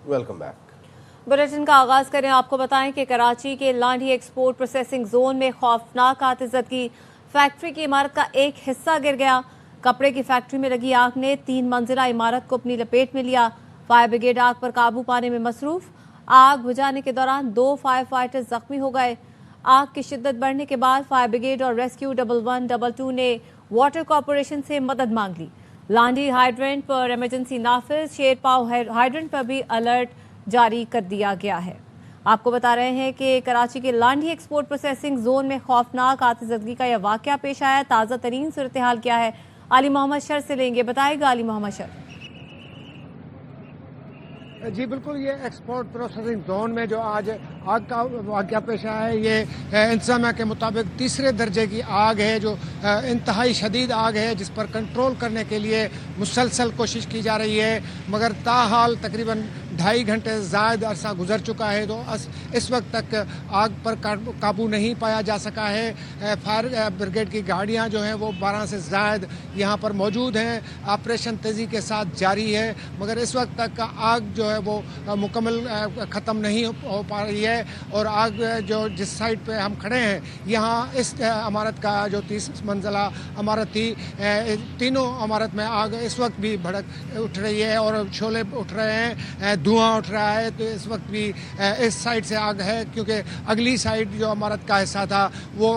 Welcome back. Bulletin का आगाज करें। आपको बताएं कि कराची के लांडी एक्सपोर्ट प्रोसेसिंग जोन में खौफनाक आतिशबाजी। फैक्ट्री की इमारत का एक हिस्सा गिर गया। कपड़े की फैक्ट्री में लगी आग ने 3 मंजिला इमारत को अपनी लपेट में लिया। फायर ब्रिगेड आग पर काबू पाने में मसरूफ। आग बुझाने के दौरान 2 फायर फाइटर जख्मी हो गए। आग की शिद्दत बढ़ने के बाद फायर ब्रिगेड और रेस्क्यू 1122 ने वाटर कॉरपोरेशन से मदद मांग ली। लांडी हाइड्रेंट पर इमरजेंसी नाफिज, शेरपाव हाइड्रेंट पर भी अलर्ट जारी कर दिया गया है। आपको बता रहे हैं कि कराची के लांडी एक्सपोर्ट प्रोसेसिंग जोन में खौफनाक आतिशबाजी का यह वाकया पेश आया। ताज़ा तरीन सूरत हाल क्या है, अली मोहम्मद शर से लेंगे, बताएगा अली मोहम्मद शर। जी बिल्कुल, ये एक्सपोर्ट प्रोसेसिंग जोन में जो आज आग का वाक़या पेश आया है, ये इंतजामिया के मुताबिक तीसरे दर्जे की आग है, जो इंतहाई शदीद आग है, जिस पर कंट्रोल करने के लिए मुसलसल कोशिश की जा रही है, मगर ताहाल तकरीबन 2.5 घंटे ज़ायद अरसा गुजर चुका है, तो इस वक्त तक आग पर काबू नहीं पाया जा सका है। फायर ब्रिगेड की गाड़ियाँ जो हैं वो 12 से ज़ायद यहाँ पर मौजूद हैं। ऑपरेशन तेज़ी के साथ जारी है, मगर इस वक्त तक आग जो है वो मुकम्मल ख़त्म नहीं हो पा रही है। और आग जो जिस साइड पे हम खड़े हैं, यहाँ इस इमारत का जो 30 मंजिला इमारत थी, तीनों इमारत में आग इस वक्त भी भड़क उठ रही है और शोले उठ रहे हैं, धुआं उठ रहा है। तो इस वक्त भी इस साइड से आग है, क्योंकि अगली साइड जो इमारत का हिस्सा था वो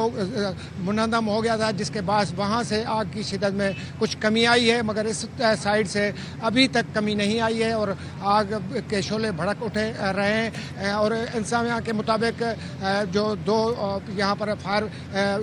मुनहदम हो गया था, जिसके बाद वहाँ से आग की शिद्दत में कुछ कमी आई है, मगर इस साइड से अभी तक कमी नहीं आई है और आग के शोले भड़क उठे रहे हैं। और इंतजामिया के मुताबिक जो 2 यहाँ पर फायर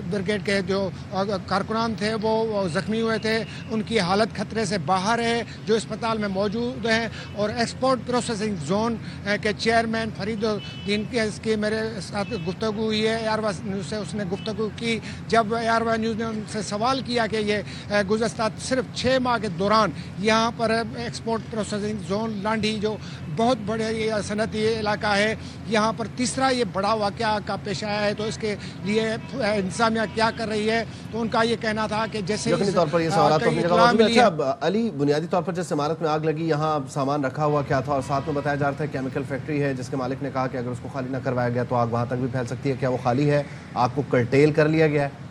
ब्रिगेड के जो कारकुनान थे वो ज़ख्मी हुए थे, उनकी हालत खतरे से बाहर है, जो अस्पताल में मौजूद हैं। और एक्सपोर्ट प्रोसेसिंग जोन के चेयरमैन फरीदुद्दीन के इसकी मेरे साथ गुफ्तगू हुई है ARY न्यूज़ से। उसने गुफ्तगू की, जब ARY न्यूज़ ने उनसे सवाल किया कि ये गुज़श्ता सिर्फ 6 माह के दौरान यहाँ पर एक्सपोर्ट प्रोसेसिंग जोन लांडी जो बहुत बड़े सनती इलाका है, यहाँ पर तीसरा ये बड़ा वाक़या का पेश आया है, तो इसके लिए इंतजामिया क्या कर रही है। तो उनका ये कहना था कि जैसे तौर पर ये सवाल तो अच्छा अली, बुनियादी तौर पर जिस इमारत में आग लगी, यहाँ सामान रखा हुआ क्या था? और साथ में बताया जा रहा था केमिकल फैक्ट्री है, जिसके मालिक ने कहा कि अगर उसको खाली न करवाया गया तो आग वहाँ तक भी फैल सकती है। क्या वो खाली है? आग को कर्टेल कर लिया गया है?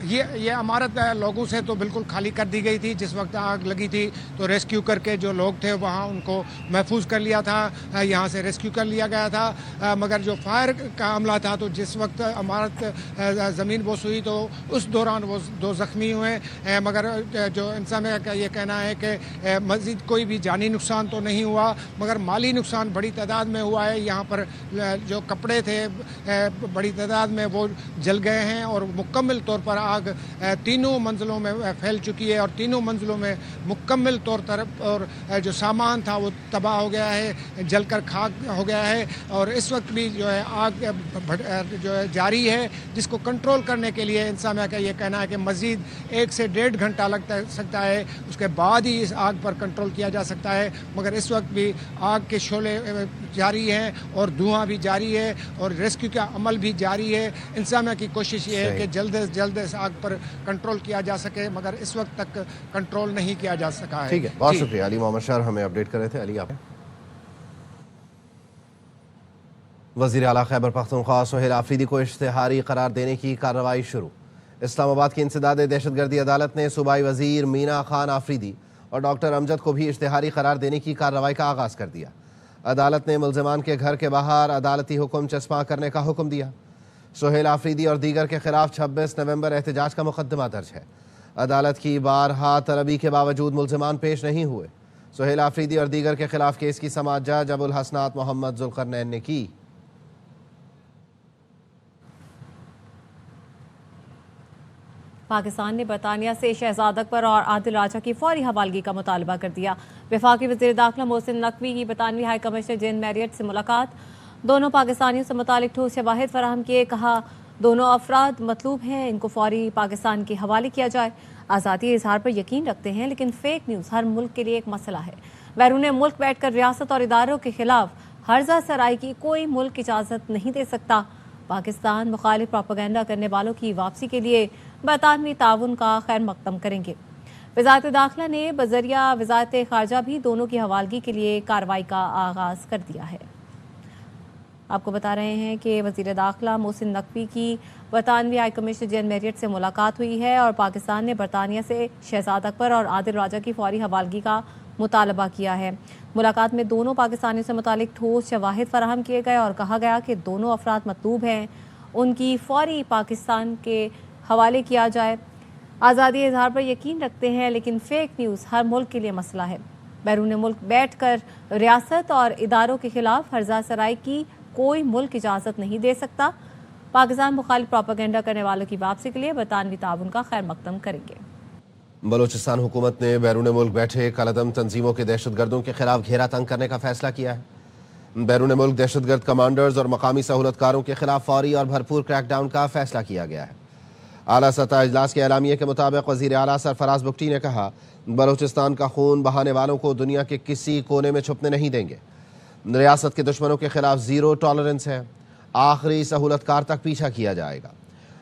ये इमारत लोगों से तो बिल्कुल खाली कर दी गई थी। जिस वक्त आग लगी थी तो रेस्क्यू करके जो लोग थे वहाँ उनको महफूज कर लिया था, यहाँ से रेस्क्यू कर लिया गया था। मगर जो फायर का हमला था, तो जिस वक्त इमारत ज़मीन बोस हुई तो उस दौरान वो 2 ज़ख्मी हुए। मगर जो इंतजामिया का ये कहना है कि मज़ीद कोई भी जानी नुकसान तो नहीं हुआ, मगर माली नुकसान बड़ी तादाद में हुआ है। यहाँ पर जो कपड़े थे बड़ी तादाद में वो जल गए हैं और मुकम्मल तौर पर आग 3 मंजिलों में फैल चुकी है और 3 मंजिलों में मुकम्मल तौर पर और जो सामान था वो तबाह हो गया है, जलकर खाक हो गया है। और इस वक्त भी जो है आग जो है जारी है, जिसको कंट्रोल करने के लिए इंतजामिया का ये कहना है कि मज़ीद 1 से 1.5 घंटा लग सकता है, उसके बाद ही इस आग पर कंट्रोल किया जा सकता है। मगर इस वक्त भी आग के शोले जारी हैं और धुआं भी जारी है और रेस्क्यू का अमल भी जारी है। इंतजामिया की कोशिश ये है कि जल्द से जल्द इस आग पर कंट्रोल किया जा सके, मगर इस वक्त तक कंट्रोल नहीं किया जा सका है। ठीक है, बहुत शुक्रिया अली मोहम्मद शर, हमें अपडेट कर रहे थे। अली, आप वज़ीर आला खैबर पख्तूनख्वा सोहेल आफरीदी को इश्तिहारी करार देने की कार्रवाई शुरू। इस्लामाबाद की इंसदाद दहशतगर्दी अदालत ने सूबाई वज़ीर मीना खान आफरीदी और डॉक्टर अमजद को भी इश्तिहारी करार देने की कार्रवाई का आगाज़ कर दिया। अदालत ने मुल्ज़िमान के घर के बाहर अदालती हुक्म चस्पा करने का हुक्म दिया। सोहेल आफरीदी और दीगर के खिलाफ 26 नवंबर एहतजाज का मुकदमा दर्ज है। अदालत की बारहा तलबी के बावजूद मुल्ज़िमान पेश नहीं हुए। सोहेल आफरीदी और दीगर के खिलाफ केस की समाअत जज अबुल हसनात मोहम्मद जुल्करनैन ने की। पाकिस्तान ने बरतानिया से शहजाद अकबर और आदिल राजा की फौरी हवालगी का मुतालबा कर दिया। वफाकी वज़ीर दाखिला मोहसिन नकवी की बरतानवी हाई कमिश्नर जेन मैरियट से मुलाकात। दोनों पाकिस्तानियों से मुतालिक ठोस शवाहिद फराहम किए। कहा दोनों अफराद मतलूब हैं, इनको फौरी पाकिस्तान के हवाले किया जाए। आज़ादी इजहार पर यकीन रखते हैं, लेकिन फेक न्यूज़ हर मुल्क के लिए एक मसला है। बैरून मुल्क बैठकर रियासत और इदारों के खिलाफ हर्जा सराई की कोई मुल्क इजाज़त नहीं दे सकता। पाकिस्तान मुखालिफ प्रोपेगेंडा करने वालों की वापसी के लिए बरतानवी ताउन का खैर मकदम करेंगे। وزارت داخلہ نے بذریعہ وزارت خارجہ بھی دونوں کی حوالگی کے لیے کارروائی کا آغاز کر دیا ہے۔ آپ کو بتا رہے ہیں کہ وزیر داخلہ محسن نقوی کی برطانوی ہائی کمشنر جین میریٹ سے ملاقات ہوئی ہے اور پاکستان نے برطانیہ سے شہزاد اکبر اور عادل راجہ کی فوری حوالگی کا مطالبہ کیا ہے۔ ملاقات میں دونوں پاکستانیوں سے متعلق ٹھوس شواہد فراہم کیے گئے اور کہا گیا کہ دونوں افراد مطلوب ہیں، ان کی فوری پاکستان کے حوالے کیا جائے۔ آزادی اظہار پر یقین رکھتے ہیں لیکن فیک نیوز ہر ملک کے لیے مسئلہ ہے۔ بیرون ملک بیٹھ کر ریاست اور اداروں کے خلاف ہرزہ سرائی کی کوئی ملک اجازت نہیں دے سکتا۔ پاکستان مخالف پروپیگنڈا کرنے والوں کی واپسی کے لیے برطانوی تعاون کا خیر مقدم کریں گے۔ بلوچستان حکومت نے بیرون ملک بیٹھے کالعدم تنظیموں کے دہشت گردوں کے خلاف گھیرا تنگ کرنے کا فیصلہ کیا ہے۔ بیرون ملک دہشت گرد کمانڈرز اور مقامی سہولت کاروں کے خلاف فوری اور بھرپور کریک ڈاؤن کا فیصلہ کیا گیا ہے۔ اعلیٰ سطح اجلاس کے اعلامیے کے مطابق وزیر اعلیٰ سرفراز بگٹی نے کہا، بلوچستان کا خون بہانے والوں کو دنیا کے کسی کونے میں چھپنے نہیں دیں گے۔ ریاست کے دشمنوں کے خلاف زیرو ٹالرنس ہے، آخری سہولت کار تک پیچھا کیا جائے گا۔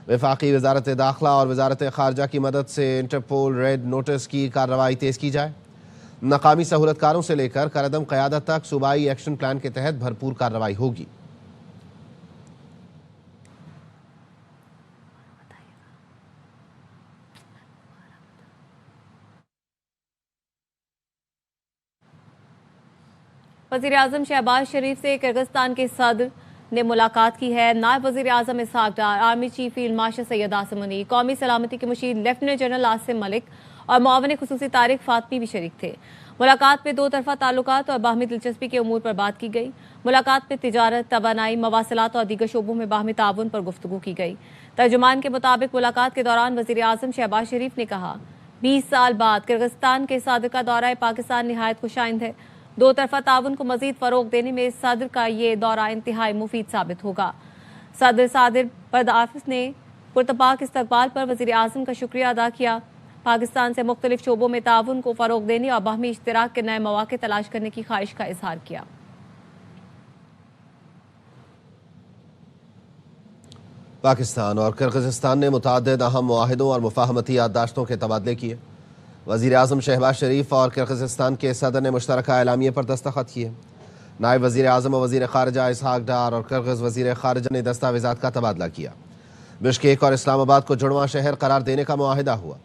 وفاقی وزارت داخلہ اور وزارت خارجہ کی مدد سے انٹرپول ریڈ نوٹس کی کارروائی تیز کی جائے۔ مقامی سہولت کاروں سے لے کر کالعدم قیادت تک صوبائی ایکشن پلان کے تحت بھرپور کارروائی ہوگی۔ وزیر اعظم شہباز شریف سے کرغزستان کے صدر نے ملاقات کی ہے۔ نائب وزیر اعظم Ishaq Dar, army chief field marshal Syed Asim Munir, قومی سلامتی کے مشیر لیفٹیننٹ جنرل عاصم ملک اور معاون خصوصی طارق فاطمی بھی شریک تھے۔ ملاقات میں دو طرفہ تعلقات اور باہمی دلچسپی کے امور پر بات کی گئی۔ ملاقات میں تجارت، توانائی، مواصلات اور دیگر شعبوں میں باہمی تعاون پر گفتگو کی گئی۔ ترجمان کے مطابق ملاقات کے دوران وزیر اعظم شہباز شریف نے کہا، 20 سال بعد کرغزستان کے صدر کا دورہ پاکستان نہایت خوش آئند ہے۔ دو طرفہ تعاون کو مزید فروغ دینے میں صدر کا یہ دورہ انتہائی مفید ثابت ہوگا۔ صدر پردافس نے پرتپاک استقبال پر وزیر اعظم کا شکریہ ادا کیا۔ پاکستان سے مختلف شعبوں میں تعاون کو فروغ دینے اور باہمی اشتراک کے نئے مواقع تلاش کرنے کی خواہش کا اظہار کیا۔ پاکستان اور کرغزستان نے متعدد اہم معاہدوں اور مفاہمتی یادداشتوں کے تبادلے کیے۔ وزیر اعظم شہباز شریف اور کرغزستان کے صدر نے مشترکہ اعلامیے پر دستخط کیے۔ نائب وزیر اعظم اور وزیر خارجہ اسحاق ڈار اور کرغز وزیر خارجہ نے دستاویزات کا تبادلہ کیا۔ بشکیک اور اسلام آباد کو جڑواں شہر قرار دینے کا معاہدہ ہوا۔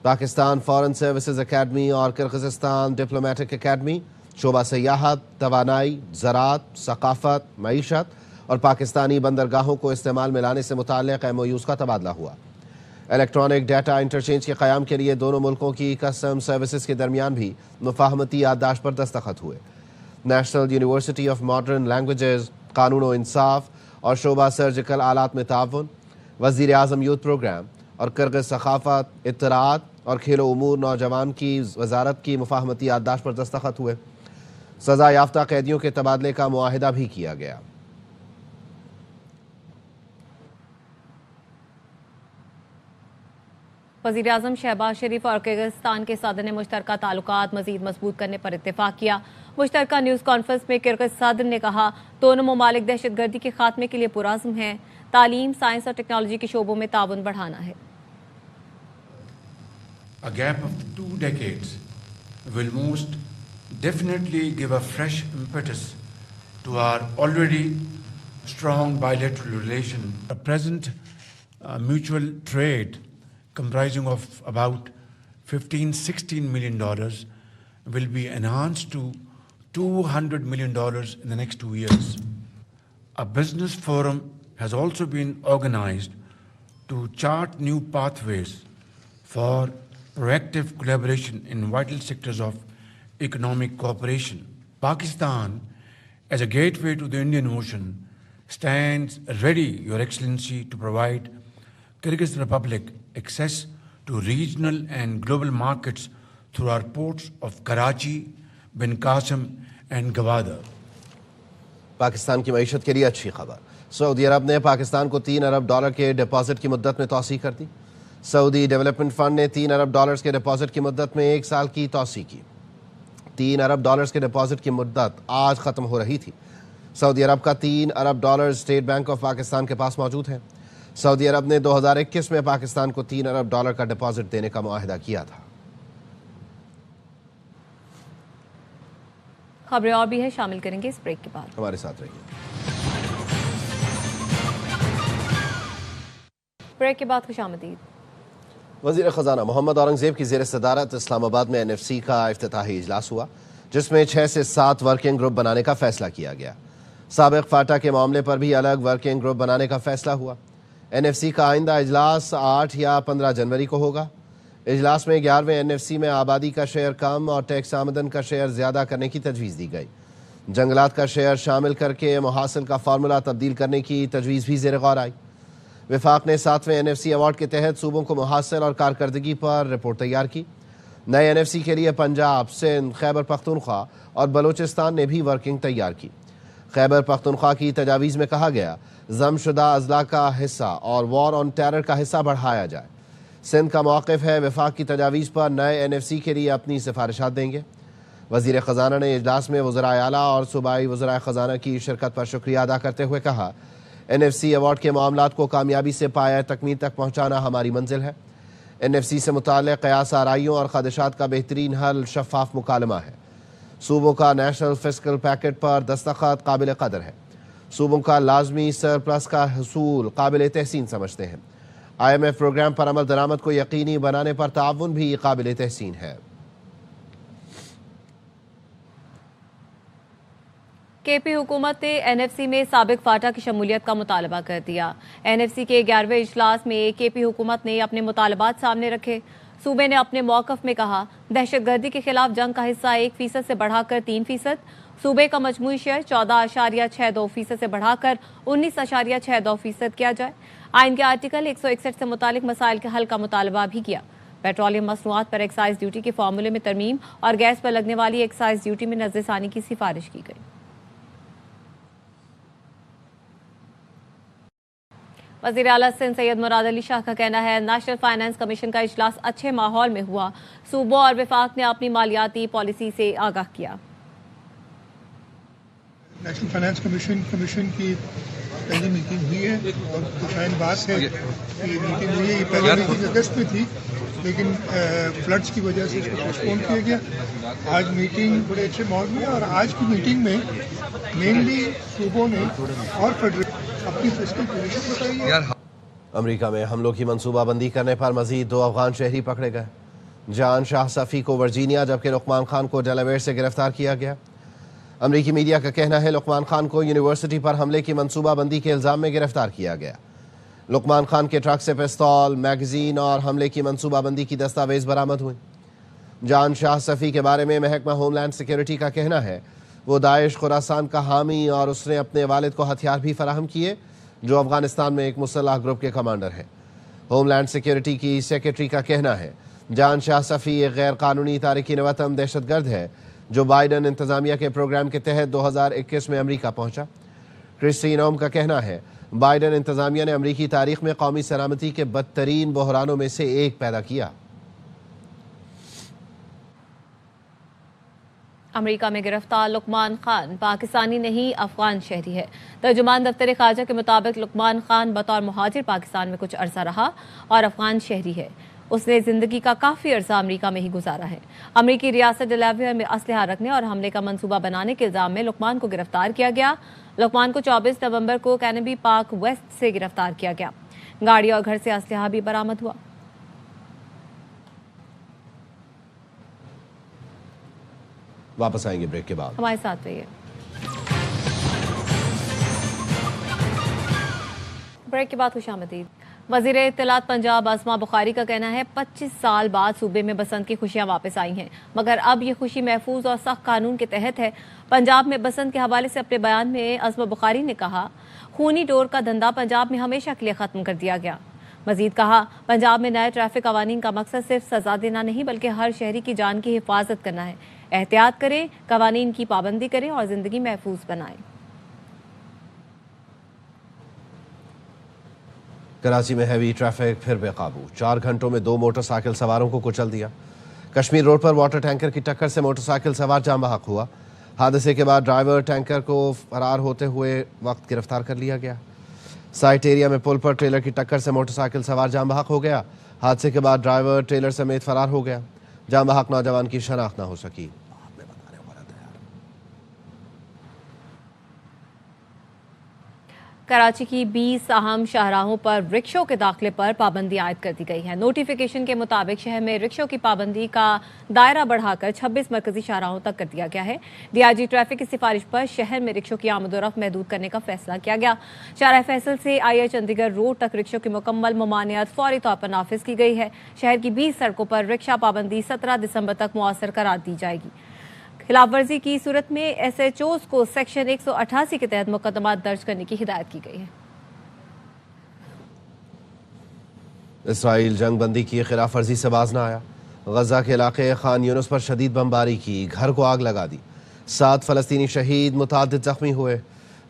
پاکستان فارن سروسز اکیڈمی اور کرغزستان ڈپلومیٹک اکیڈمی، شعبہ سیاحت، توانائی، زراعت، ثقافت، معیشت اور پاکستانی بندرگاہوں کو استعمال میں لانے سے متعلق MOUs کا تبادلہ ہوا۔ الیکٹرانک ڈیٹا انٹرچینج کے قیام کے لیے دونوں ملکوں کی کسٹم سروسز کے درمیان بھی مفاہمتی یادداشت پر دستخط ہوئے۔ National university of modern languages, قانون و انصاف اور شعبہ سرجیکل آلات میں تعاون، وزیر اعظم یوتھ پروگرام اور کرغز ثقافت، اطلاعات اور کھیل و امور نوجوان کی وزارت کی مفاہمتی یادداشت پر دستخط ہوئے۔ سزا یافتہ قیدیوں کے تبادلے کا معاہدہ بھی کیا گیا۔ وزیر اعظم شہباز شریف اور کرغزستان کے صدر نے مشترکہ تعلقات مزید مضبوط کرنے پر اتفاق کیا۔ مشترکہ نیوز کانفرنس میں کرغز صدر نے کہا، دونوں ممالک دہشت گردی کے خاتمے کے لیے پرعزم ہیں۔ تعلیم، سائنس اور ٹیکنالوجی کے شعبوں میں تعاون بڑھانا ہے۔ A gap of 2 decades will most definitely give a fresh impetus to our already strong bilateral relation. A present mutual trade comprising of about $15-16 million will be enhanced to $200 million in the next 2 years. A business forum has also been organized to chart new pathways for proactive collaboration in vital sectors of economic cooperation. Pakistan, as a gateway to the Indian Ocean, stands ready, Your Excellency, to provide Kyrgyz Republic access to regional and global markets through our ports of Karachi, Bin Qasim and Gwadar. Pakistan کی معیشت کے لیے اچھی خبر، سعودی عرب نے پاکستان کو $3 ارب کے deposit کی مدت میں توسیع کر دی۔ سعودی ڈیولپمنٹ فنڈ نے $3 ارب کے ڈپازٹ کی مدت میں 1 سال کی توسیع کی۔ $3 ارب کے ڈپازٹ کی مدت آج ختم ہو رہی تھی۔ سعودی عرب کا $3 ارب اسٹیٹ بینک آف پاکستان کے پاس موجود ہے۔ سعودی عرب نے 2021 میں پاکستان کو $3 ارب کا ڈپازٹ دینے کا معاہدہ کیا تھا۔ खबरें और भी हैं, शामिल करेंगे इस ब्रेक के बाद। हमारे साथ रहिए। ब्रेक के बाद खुशामदीद। वज़ीर ख़ज़ाना मोहम्मद औरंगज़ेब की ज़ेर सदारत इस्लामाबाद में NFC का इफ्तिताही इजलास हुआ, जिसमें 6 से 7 वर्किंग ग्रुप बनाने का फैसला किया गया। साबिक़ फाटा के मामले पर भी अलग वर्किंग ग्रुप बनाने का फैसला हुआ। NFC का आइंदा इजलास 8 या 15 जनवरी को होगा। इजलास में 11वें NFC में आबादी का शेयर कम और टैक्स आमदन का शेयर ज़्यादा करने की तजवीज़ दी गई। जंगलात का शेयर शामिल करके मुहासिल का फार्मूला तब्दील करने की तजवीज़ भी ज़ेर गौर आई। वफाक ने 7वें NFC अवार्ड के तहत सूबों को मुहासिल और कारकर्दगी पर रिपोर्ट तैयार की। नए NFC के लिए पंजाब, सिंध, खैबर पख्तूनख्वा और बलूचिस्तान ने भी वर्किंग तैयार की। खैबर पख्तूनख्वा की तजावीज़ में कहा गया ज़मशुदा अजला का हिस्सा और वॉर ऑन टेरर का हिस्सा बढ़ाया जाए। सिंध का मौक़िफ़ है वफाक की तजावीज़ पर नए NFC के लिए अपनी सिफारिशात देंगे। वज़ीर ख़ज़ाना ने इजलास में वज़राए आला और सूबाई वज़राए ख़ज़ाना की शिरकत पर शुक्रिया अदा करते हुए कहा, NFC अवार्ड के मामलात को कामयाबी से पाया तकमील तक पहुँचाना हमारी मंजिल है। NFC से मुताल्लिक़ क़यास आराइयों और ख़दशात का बेहतरीन हल शफ़ाफ़ मुकालमा है। सूबों का नेशनल फिस्कल पैकेट पर दस्तखत काबिल कदर है। सूबों का लाजमी सरप्लस का हसूल काबिल तहसीन समझते हैं। IMF प्रोग्राम पर अमल दरामद को यकीनी बनाने पर ताउन भी काबिल तहसीन है। KP हुकूमत ने NFC में साबिक फाटा की शमूलियत का मुतालबा कर दिया। NFC के 11वें इजलास में KP हुकूमत ने अपने मुतालबात सामने रखे। सूबे ने अपने मौक़िफ़ में कहा, दहशतगर्दी के खिलाफ जंग का हिस्सा 1% से बढ़ाकर 3%, सूबे का मजमूई शेयर 14.62% से बढ़ाकर 19.62% किया जाए। आइन के आर्टिकल 161 से मुतालिक मसाइल के हल का मुतालबा भी किया। पेट्रोलियम मसनूआत पर एक्साइज ड्यूटी के फार्मूले में तरमीम और गैस पर लगने वाली एक्साइज ड्यूटी में नज़रसानी की सिफारिश की गई। वज़ीर आला सिंध सैयद मुराद अली शाह का कहना है, नेशनल फाइनेंस कमीशन का इजलास अच्छे माहौल में हुआ। सूबों और वफाक ने अपनी मालियाती पॉलिसी से आगाह किया। नेशनल फाइनेंस कमीशन की पहली मीटिंग हुई है और खुशाइन बात है कि मीटिंग हुई है। ये पहली मीटिंग अगस्त में थी, लेकिन फ्लड्स की वजह से इसको पोस्टपोन किया गया। आज मीटिंग बड़े अच्छे माहौल में, और आज की मीटिंग में मेनली सूबों ने और फेडरेशन अपनी फिस्कल पोजीशन बताई है। अमेरिका में हमलों की मनसूबाबंदी करने पर मजीद 2 अफगान शहरी पकड़े गए। जान शाह सफ़ी को वर्जीनिया जबकि लुकमान खान को डेलावेयर से गिरफ्तार किया गया। अमरीकी मीडिया का कहना है लुकमान खान को यूनिवर्सिटी पर हमले की मनसूबाबंदी के इल्ज़ाम में गिरफ्तार किया गया। लुकमान खान के ट्रक से पिस्तौल, मैगजीन और हमले की मनसूबाबंदी की दस्तावेज बरामद हुई। जान शाह सफ़ी के बारे में महकमा होमलैंड सिक्योरिटी का कहना है वो दाइश खुरासान का हामी और उसने अपने वालिद को हथियार भी फराहम किए, जो अफगानिस्तान में एक मुसल्लह ग्रुप के कमांडर हैं। होमलैंड सिक्योरिटी की सेक्रेटरी का कहना है जान शाह सफ़ी एक गैर कानूनी तारिकीन वतन दहशतगर्द है जो बाइडन इंतज़ामिया के प्रोग्राम के तहत 2021 में अमरीका पहुंचा। क्रिस्टी नोम का कहना है बाइडन इंतज़ामिया ने अमरीकी तारीख में कौमी सलामती के बदतरीन बहरानों में से एक पैदा किया। अमेरिका में गिरफ्तार लुकमान खान पाकिस्तानी नहीं अफगान शहरी है। तर्जुमान दफ्तर खारजा के मुताबिक लुकमान खान बतौर मुहाजिर पाकिस्तान में कुछ अरसा रहा और अफगान शहरी है। उसने जिंदगी का काफी अरसा अमेरिका में ही गुजारा है। अमेरिकी रियासत डेलावेयर में असलहा रखने और हमले का मंसूबा बनाने के इल्जाम में लुकमान को गिरफ्तार किया गया। लुकमान को 24 नवंबर को कैनबी पार्क वेस्ट से गिरफ्तार किया गया। गाड़ी और घर से असलहा भी बरामद हुआ। वापस आएंगे ब्रेक के बाद, हमारे साथ रहिए। ब्रेक के बाद खुशामदीद। वज़ीर इत्तलात पंजाब आसमा बुखारी का कहना है 25 साल बाद सूबे में बसंत की खुशियां वापस आई हैं, मगर अब ये खुशी महफूज और सख्त कानून के तहत है। पंजाब में बसंत के हवाले से अपने बयान में आसमा बुखारी ने कहा खूनी डोर का धंधा पंजाब में हमेशा के लिए खत्म कर दिया गया। मजीद कहा पंजाब में नए ट्रैफिक कवानीन का मकसद सिर्फ सजा देना नहीं बल्कि हर शहरी की जान की हिफाजत करना है। एहतियात करें, कवानीन की पाबंदी करें और जिंदगी महफूज बनाएं। कराची में हैवी ट्रैफिक फिर बेकाबू। 4 घंटों में 2 मोटरसाइकिल सवारों को कुचल दिया। कश्मीर रोड पर वाटर टैंकर की टक्कर से मोटरसाइकिल सवार जाम बहक हुआ। हादसे के बाद ड्राइवर टैंकर को फरार होते हुए वक्त गिरफ्तार कर लिया गया। साइट एरिया में पुल पर ट्रेलर की टक्कर से मोटरसाइकिल सवार जाम बहक हो गया। हादसे के बाद ड्राइवर ट्रेलर समेत फरार हो गया। जाम बहक नौजवान की शनाख्त न हो सकी। कराची की 20 अहम शाहराहों पर रिक्शों के दाखिले पर पाबंदी आयद कर दी गई है। नोटिफिकेशन के मुताबिक शहर में रिक्शों की पाबंदी का दायरा बढ़ाकर 26 मरकजी शाहराहों तक कर दिया गया है। डीआईजी ट्रैफिक की सिफारिश पर शहर में रिक्शों की आमदोरफ्त महदूद करने का फैसला किया गया। शाहराह फैसल से आईए चंडीगढ़ रोड तक रिक्शों की मुकम्मल ममानियत फौरी तौर पर नाफिज की गई है। शहर की 20 सड़कों पर रिक्शा पाबंदी 17 दिसंबर तक मुअस्सर करार दी जाएगी। खिलाफ वर्जी की सूरत में एसएचओज को सेक्शन 188 के तहत मुकदमा दर्ज करने की हिदायत की गई है। इसराइल जंग बंदी की खिलाफ वर्जी से बाज न आया। गजा के इलाके खान यूनुस पर शदीद बमबारी की, घर को आग लगा दी। 7 फलस्तीनी शहीद, मुतादिद जख्मी हुए।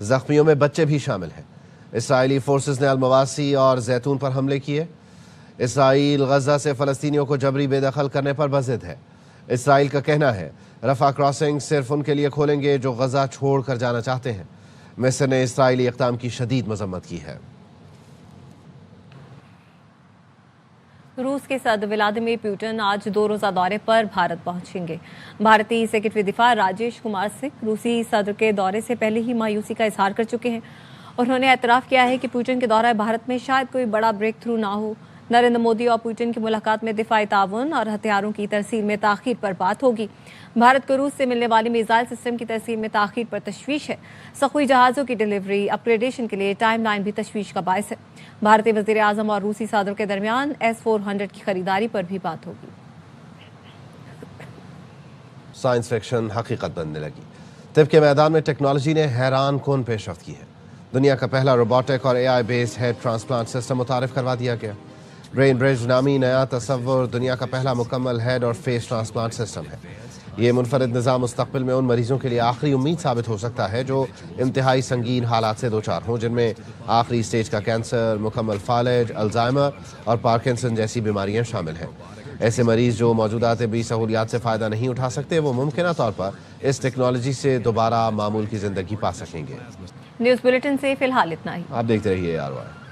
जख्मियों में बच्चे भी शामिल हैं। इसराइली फोर्सेस ने अल-मवासी और जैतून पर हमले किए। इसराइल गजा से फलस्तीनियों को जबरी बेदखल करने पर बज़िद है। इसराइल का कहना है रफा क्रॉसिंग सिर्फ उनके लिए खोलेंगे जो गजा छोड़ कर जाना चाहते हैं। मिस्र ने इसराइली इक़दाम की शदीद मजम्मत की है। रूस के सदर व्लादिमीर पुतिन आज 2 रोज़ा दौरे पर भारत पहुंचेंगे। भारतीय सेक्रेटरी दिफा राजेश कुमार सिंह रूसी सदर के दौरे से पहले ही मायूसी का इजहार कर चुके हैं। उन्होंने एतराफ़ किया है कि पुतिन के दौरा भारत में शायद कोई बड़ा ब्रेक थ्रू ना हो। नरेंद्र मोदी और पुतिन की मुलाकात में दिफाई ताउन और हथियारों की तरसील में ताख़ीर पर बात होगी। भारत को रूस से मिलने वाली मिसाइल सिस्टम की तरसील में ताख़ीर पर तशवीश है। सख़ुई जहाज़ों की डिलीवरी अपग्रेडेशन के लिए टाइम लाइन भी तशवीश का बायस है। भारतीय वज़ीर आज़म और रूसी सदर के दरमियान S-400 की खरीदारी पर भी बात होगी। साइंस फिक्शन हकीकत बनने लगी। तिब के मैदान में टेक्नोलॉजी ने हैरान कौन पेशरफ्त की है। दुनिया का पहला रोबोटिक और AI based head transplant system मुतारिफ करवा दिया गया। ब्रेन ब्रिज नामी नया तसव्वुर दुनिया का पहला मुकम्मल हेड और फेस ट्रांसप्लांट सिस्टम है। ये मुनफरद निज़ाम मुस्तक़बिल में उन मरीजों के लिए आखिरी उम्मीद साबित हो सकता है जो इंतहाई संगीन हालात से दो चार हों, जिनमें आखिरी स्टेज का कैंसर, मुकम्मल फालिज, अल्जाइमर और पार्किंसन जैसी बीमारियां शामिल हैं। ऐसे मरीज जो मौजूदा तिब्बी सहूलियात से फ़ायदा नहीं उठा सकते, वो मुमकिन तौर पर इस टेक्नोलॉजी से दोबारा मामूल की ज़िंदगी पा सकेंगे। न्यूज़ बुलेटिन से फिलहाल इतना ही। आप देखते रहिए RY।